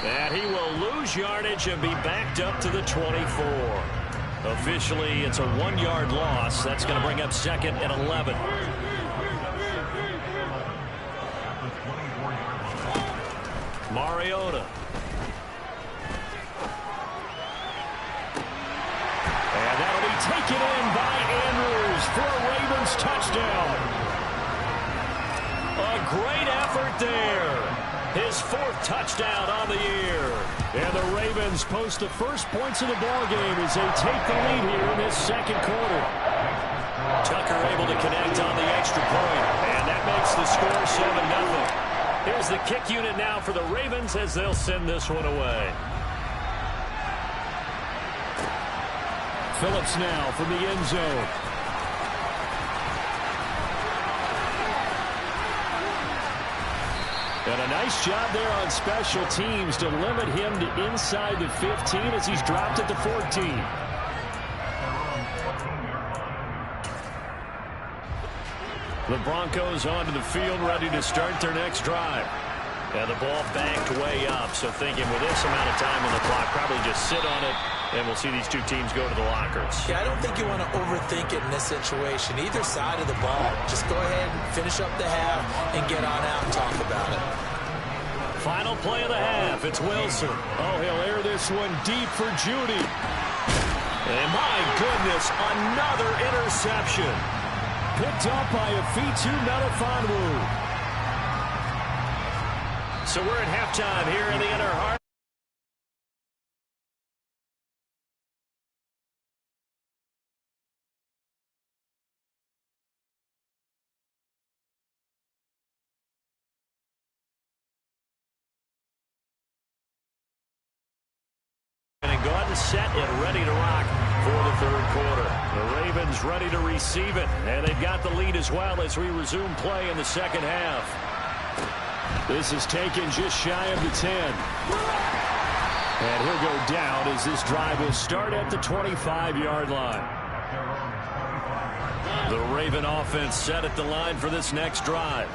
And he will lose yardage and be backed up to the 24. Officially, it's a 1-yard loss. That's going to bring up 2nd and 11. Mariota. And that'll be taken in by Andrews for a Ravens touchdown. A great effort there. His 4th touchdown on the year. And the Ravens post the first points of the ballgame as they take the lead here in this 2nd quarter. Tucker able to connect on the extra point. And that makes the score 7-0. Here's the kick unit now for the Ravens as they'll send this one away. Phillips now from the end zone. And a nice job there on special teams to limit him to inside the 15 as he's dropped at the 14. The Broncos onto the field ready to start their next drive. And the ball banked way up, so thinking with this amount of time on the clock, probably just sit on it, and we'll see these two teams go to the lockers. Yeah, I don't think you want to overthink it in this situation. Either side of the ball. Just go ahead and finish up the half and get on out and talk about it. Final play of the half. It's Wilson. Oh, he'll air this one deep for Judy. And my goodness, another interception. Picked up by Afitu Melifonwu. So we're at halftime here in the Inner Harbor. And go ahead and set and ready to rock for the 3rd quarter. The Ravens ready to receive it, and they've got the lead as well as we resume play in the 2nd half. This is taken just shy of the 10. And he'll go down as this drive will start at the 25-yard line. The Raven offense set at the line for this next drive.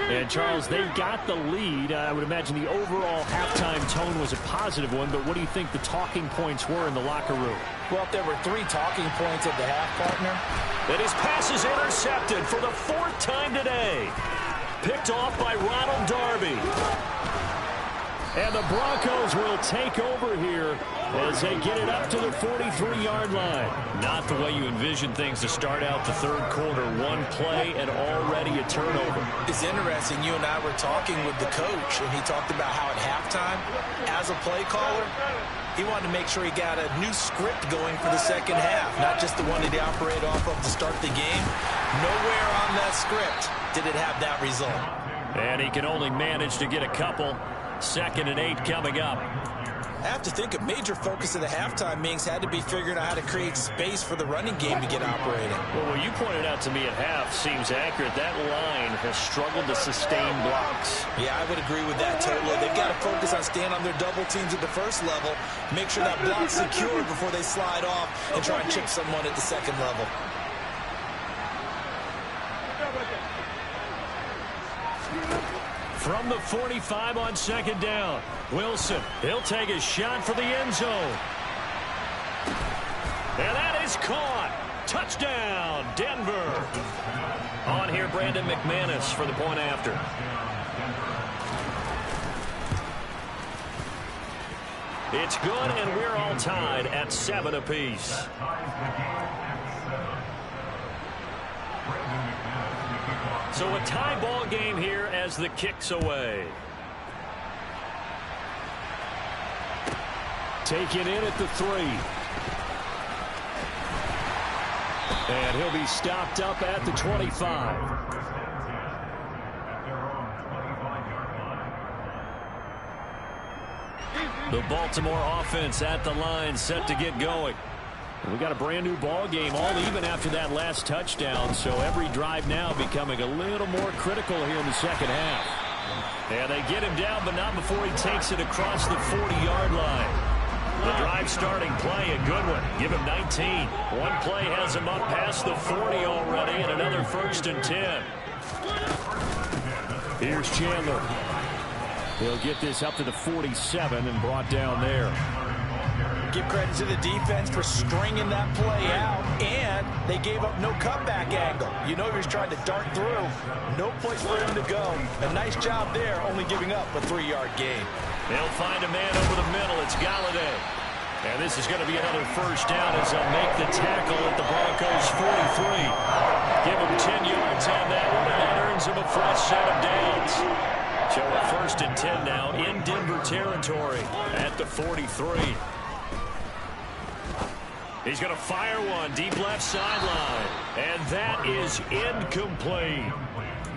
And, Charles, they've got the lead. I would imagine the overall halftime tone was a positive one, but what do you think the talking points were in the locker room? Well, if there were 3 talking points at the half, partner. And his pass is intercepted for the 4th time today. Picked off by Ronald Darby. And the Broncos will take over here as they get it up to the 43-yard line. Not the way you envision things to start out the 3rd quarter. One play and already a turnover. It's interesting. You and I were talking with the coach, and he talked about how at halftime, as a play caller, he wanted to make sure he got a new script going for the 2nd half, not just the one that he operated off of to start the game. Nowhere on that script did it have that result. And he can only manage to get a couple. 2nd and 8 coming up. I have to think a major focus of the halftime meetings had to be figuring out how to create space for the running game to get operating. Well, what you pointed out to me at half seems accurate. That line has struggled to sustain blocks. Yeah, I would agree with that totally. They've got to focus on staying on their double teams at the 1st level, make sure that block's secure before they slide off and try and chip someone at the 2nd level. From the 45 on 2nd down, Wilson, he'll take a shot for the end zone. And that is caught. Touchdown, Denver. On here, Brandon McManus for the point after. It's good, and we're all tied at 7 apiece. So a tie ball game here as the kick's away. Taken in at the 3. And he'll be stopped up at the 25. The Baltimore offense at the line set to get going. We got a brand new ball game, all even after that last touchdown. So every drive now becoming a little more critical here in the 2nd half. And they get him down, but not before he takes it across the 40-yard line. The drive starting play, a good one. Give him 19. One play has him up past the 40 already, and another 1st and 10. Here's Chandler. He'll get this up to the 47 and brought down there. Give credit to the defense for stringing that play out, and they gave up no cutback angle. You know he was trying to dart through. No place for him to go. A nice job there, only giving up a 3-yard gain. They'll find a man over the middle. It's Galladay. And this is going to be another first down as they'll make the tackle at the Broncos' 43. Give him 10 yards on that one, and that earns him a fresh set of downs. So a 1st and 10 now in Denver territory at the 43. He's going to fire one deep left sideline, and that is incomplete.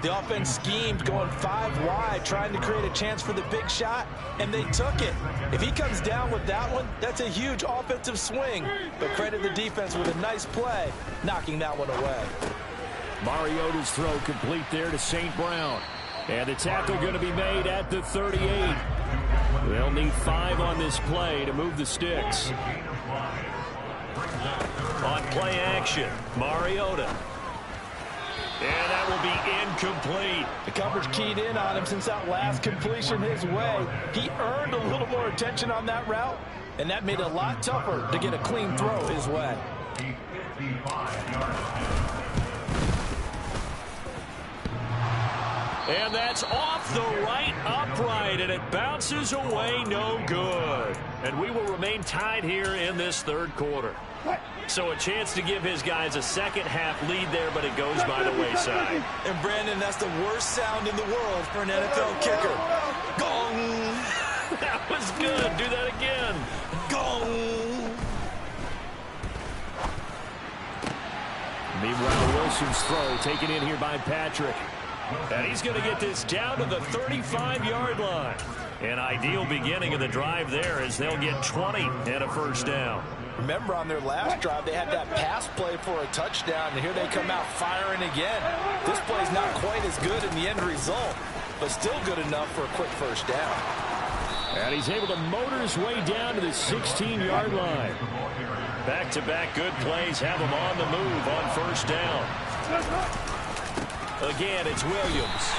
The offense schemed going 5 wide, trying to create a chance for the big shot, and they took it. If he comes down with that one, that's a huge offensive swing. But credit the defense with a nice play, knocking that one away. Mariota's throw complete there to St. Brown. And the tackle going to be made at the 38. They'll need 5 on this play to move the sticks. On play action, Mariota. And that will be incomplete. The coverage keyed in on him since that last completion his way. He earned a little more attention on that route, and that made it a lot tougher to get a clean throw his way. And that's off the right upright, and it bounces away no good. And we will remain tied here in this 3rd quarter. So a chance to give his guys a second-half lead there, but it goes by the wayside. And, Brandon, that's the worst sound in the world for an NFL kicker. Gong! That was good. Do that again. Gong! Meanwhile, Wilson's throw taken in here by Patrick. And he's going to get this down to the 35-yard line. An ideal beginning of the drive there as they'll get 20 and a first down. Remember on their last drive, they had that pass play for a touchdown, and here they come out firing again. This play's not quite as good in the end result, but still good enough for a quick first down. And he's able to motor his way down to the 16-yard line. Back-to-back good plays have him on the move on first down. Again, it's Williams.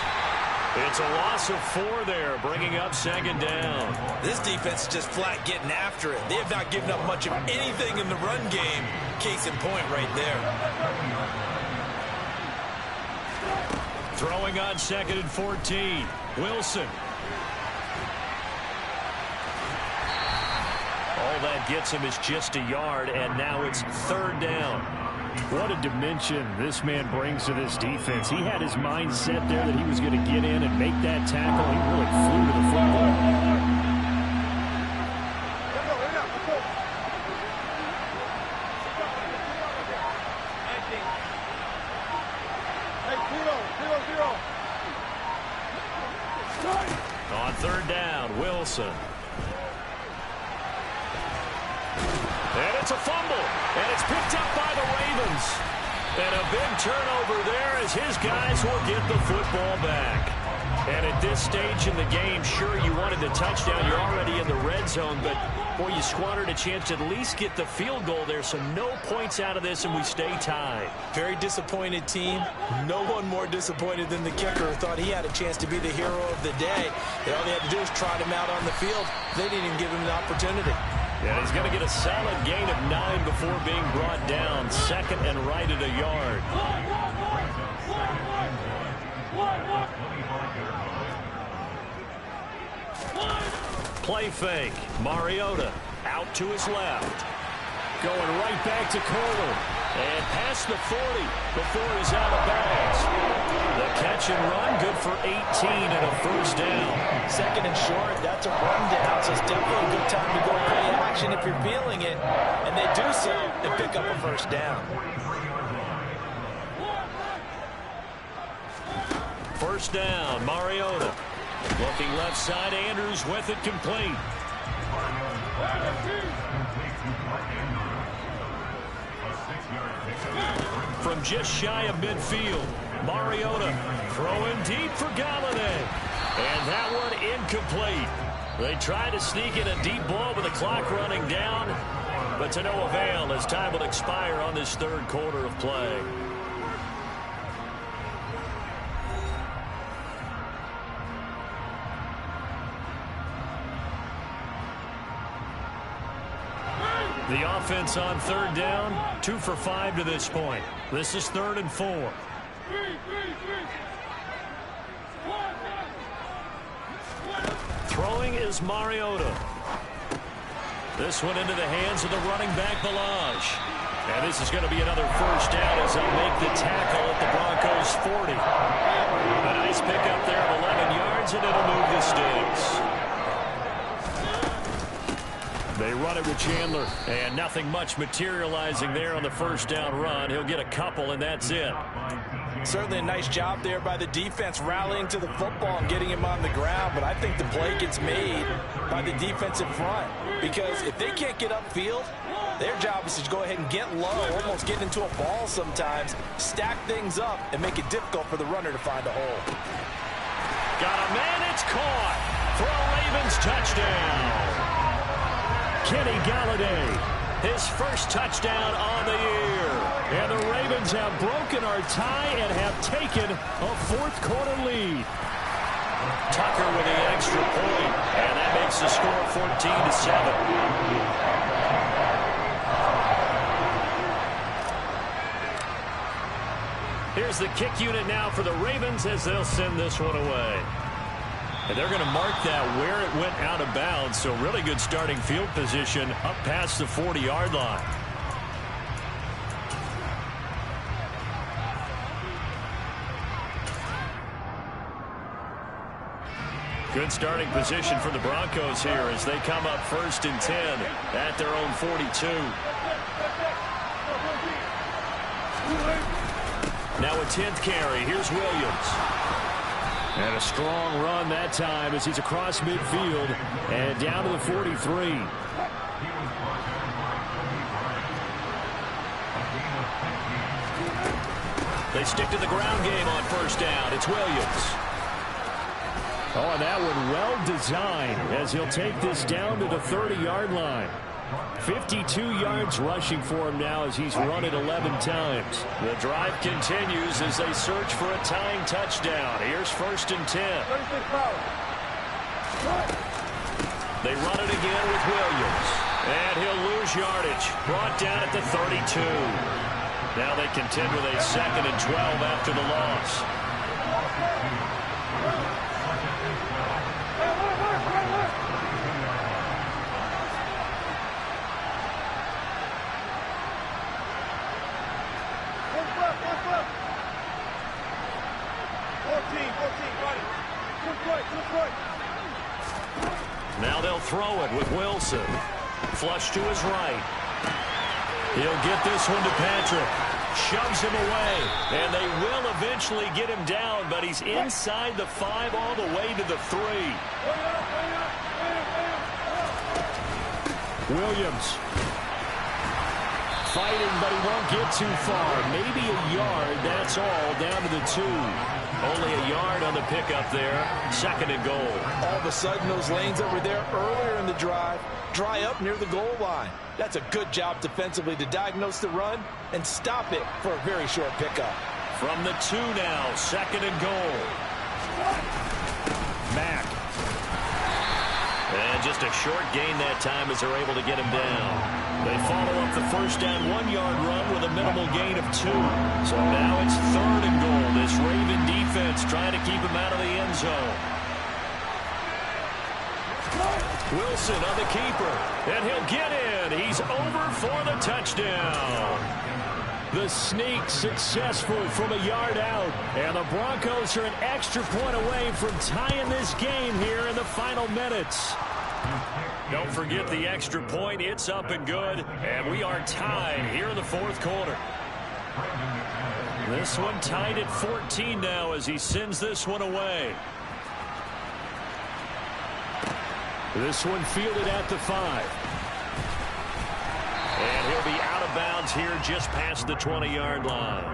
It's a loss of 4 there, bringing up 2nd down. This defense is just flat getting after it. They have not given up much of anything in the run game. Case in point right there. Throwing on 2nd and 14. Wilson. All that gets him is just a yard, and now it's 3rd down. What a dimension this man brings to this defense. He had his mind set there that he was going to get in and make that tackle. He really flew to the football. On 3rd down, Wilson. And it's a fumble, and it's picked up by the Ravens. And a big turnover there as his guys will get the football back. And at this stage in the game, sure, you wanted the touchdown. You're already in the red zone, but, boy, you squandered a chance to at least get the field goal there, so no points out of this, and we stay tied. Very disappointed team. No one more disappointed than the kicker who thought he had a chance to be the hero of the day. All they had to do was trot him out on the field. They didn't even give him the opportunity. Yeah, he's going to get a solid gain of 9 before being brought down. 2nd and right at a yard. Play fake. Mariota out to his left. Going right back to Kohler. And past the 40 before he's out of bounds. The catch and run, good for 18 and a first down. 2nd and short, that's a run down, so it's definitely a good time to go play action if you're feeling it. And they do so and pick up a first down. First down, Mariota. Looking left side, Andrews with it complete. From just shy of midfield, Mariota throwing deep for Galladay. And that one incomplete. They try to sneak in a deep ball with the clock running down, but to no avail as time will expire on this 3rd quarter of play. The offense on third down, 2 for 5 to this point. This is 3rd and 4. Throwing is Mariota. This one into the hands of the running back, Ballage. And this is going to be another first down as they'll make the tackle at the Broncos' 40. A nice pickup there of 11 yards, and it'll move the sticks. They run it with Chandler, and nothing much materializing there on the first down run. He'll get a couple, and that's it. Certainly a nice job there by the defense rallying to the football and getting him on the ground, but I think the play gets made by the defensive front because if they can't get upfield, their job is to go ahead and get low, almost get into a ball sometimes, stack things up, and make it difficult for the runner to find a hole. Got a man, it's caught for a Ravens touchdown. Kenny Galladay, his first touchdown on the year. And the Ravens have broken our tie and have taken a fourth-quarter lead. Tucker with the extra point, and that makes the score 14-7. Here's the kick unit now for the Ravens as they'll send this one away. And they're going to mark that where it went out of bounds, so really good starting field position up past the 40-yard line. Good starting position for the Broncos here as they come up 1st and 10 at their own 42. Now a 10th carry. Here's Williams. And a strong run that time as he's across midfield and down to the 43. They stick to the ground game on first down. It's Williams. Oh, and that one well designed as he'll take this down to the 30-yard line. 52 yards rushing for him now as he's run it 11 times. The drive continues as they search for a tying touchdown. Here's 1st and 10. They run it again with Williams. And he'll lose yardage. Brought down at the 32. Now they contend with a 2nd and 12 after the loss. Now they'll throw it with Wilson. Flush to his right. He'll get this one to Patrick. Shoves him away. And they will eventually get him down, but he's inside the 5 all the way to the 3. Williams. Fighting, but he won't get too far. Maybe a yard, that's all, down to the 2. Only a yard on the pickup there. 2nd and goal. All of a sudden, those lanes that were there earlier in the drive dry up near the goal line. That's a good job defensively to diagnose the run and stop it for a very short pickup. From the 2 now, 2nd and goal. Mack. And just a short gain that time as they're able to get him down. They follow up the first down 1-yard run with a minimal gain of 2. So now it's 3rd and goal. This Raven defense trying to keep him out of the end zone. Wilson on the keeper. And he'll get in. He's over for the touchdown. The sneak successful from a yard out. And the Broncos are an extra point away from tying this game here in the final minutes. Don't forget the extra point. It's up and good. And we are tied here in the 4th quarter. This one tied at 14 now as he sends this one away. This one fielded at the 5. And he'll be out of bounds here just past the 20-yard line.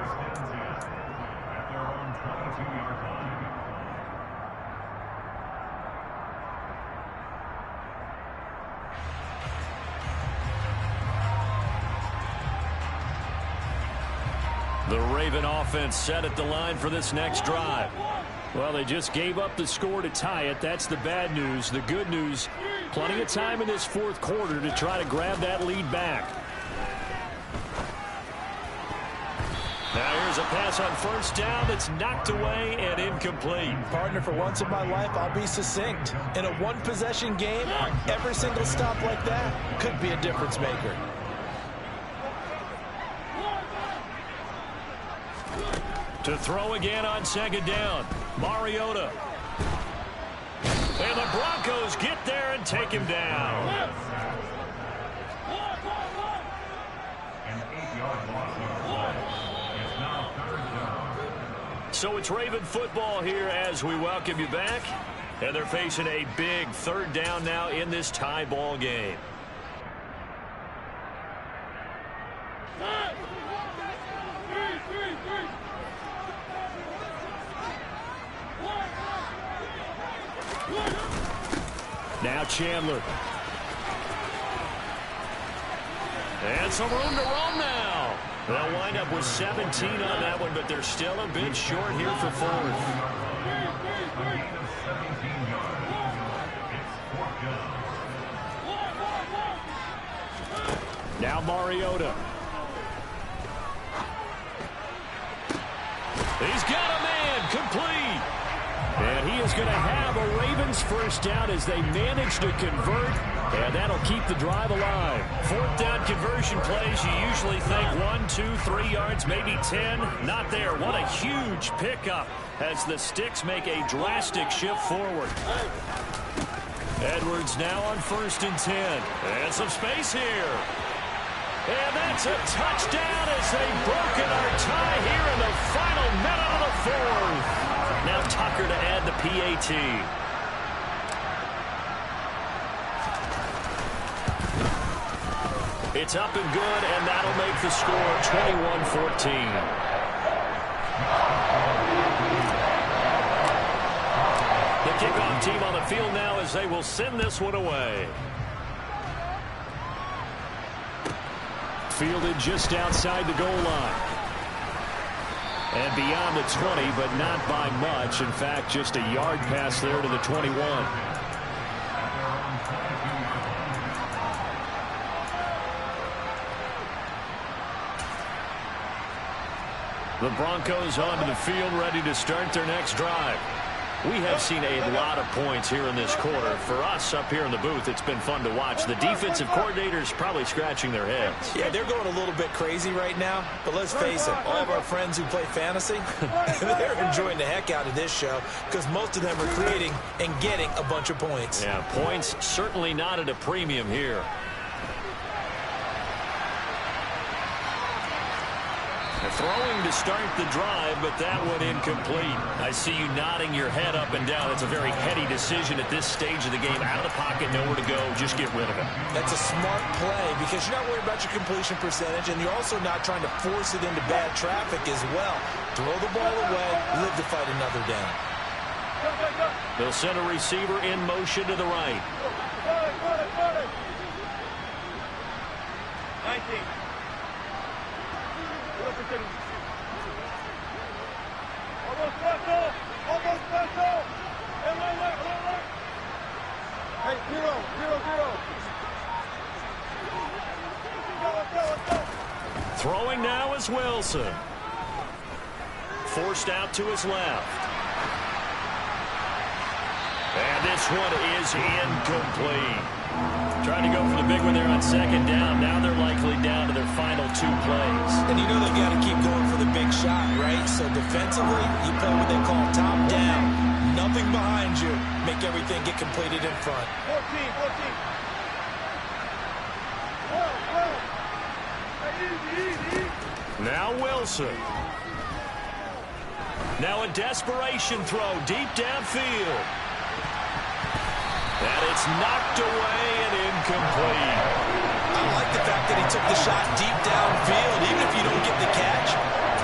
The Raven offense set at the line for this next drive. Well, they just gave up the score to tie it. That's the bad news. The good news, Plenty of time in this fourth quarter to try to grab that lead back. Now here's a pass on first down that's knocked away and incomplete. Partner, for once in my life, I'll be succinct. In a one-possession game, every single stop like that could be a difference maker. To throw again on second down, Mariota. And the Broncos get there and take him down. So it's Raven football here as we welcome you back. And they're facing a big third down now in this tie ball game. Now Chandler. And some room to roam now. They'll wind up with 17 on that one, but they're still a bit short here for fourth. Now Mariota. He's got a man complete. And he is going to have a Ravens first down as they manage to convert. And that'll keep the drive alive. Fourth down conversion plays, you usually think 1, 2, 3 yards, maybe 10. Not there. What a huge pickup as the Sticks make a drastic shift forward. Edwards now on 1st and 10. And some space here. And that's a touchdown as they've broken our tie here in the final minute of the fourth. Now Tucker to add the PAT. It's up and good, and that'll make the score 21-14. The kickoff team on the field now as they will send this one away. Fielded just outside the goal line. And beyond the 20, but not by much. In fact, just a yard pass there to the 21. The Broncos onto the field, ready to start their next drive. We have seen a lot of points here in this quarter. For us up here in the booth, it's been fun to watch. The defensive coordinators probably scratching their heads. Yeah, they're going a little bit crazy right now. But let's face it, all of our friends who play fantasy, they're enjoying the heck out of this show because most of them are creating and getting a bunch of points. Yeah, points certainly not at a premium here. Throwing to start the drive, but that one incomplete. I see you nodding your head up and down. It's a very heady decision at this stage of the game. Out of the pocket, nowhere to go. Just get rid of it. That's a smart play because you're not worried about your completion percentage, and you're also not trying to force it into bad traffic as well. Throw the ball away, live to fight another down. They'll send a receiver in motion to the right. 19. Hey, 0-0-0. Throwing now is Wilson. Forced out to his left. And this one is incomplete. Trying to go for the big one there on second down. Now they're likely down to their final 2 plays. And you know they've got to keep going for the big shot, right? So defensively, you play what they call top down. Nothing behind you. Make everything get completed in front. 14. Now Wilson. Now a desperation throw deep downfield. And it's knocked away and incomplete. I like the fact that he took the shot deep downfield. Even if you don't get the catch,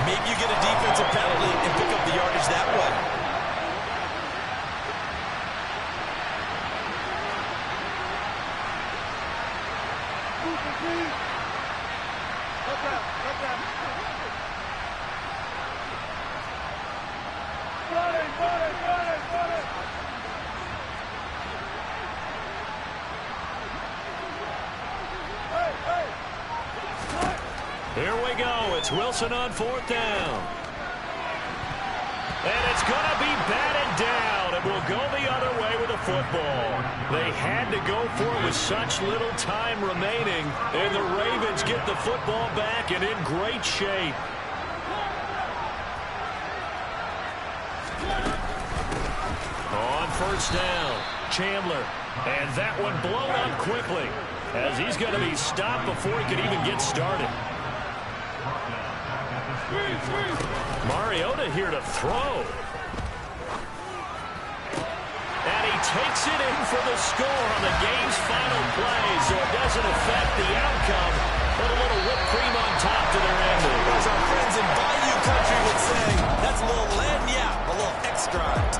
maybe you get a defensive penalty and pick up the yardage that way. Here we go. It's Wilson on 4th down. And it's going to be batted down. It will go the other way with the football. They had to go for it with such little time remaining. And the Ravens get the football back and in great shape. On 1st down, Chandler. And that one blown up quickly as he's going to be stopped before he can even get started. Mariota here to throw. And he takes it in for the score on the game's final play, so it doesn't affect the outcome. Put a little whipped cream on top to their ending. As our friends in Bayou Country would say, that's a little lagniappe, a little extra.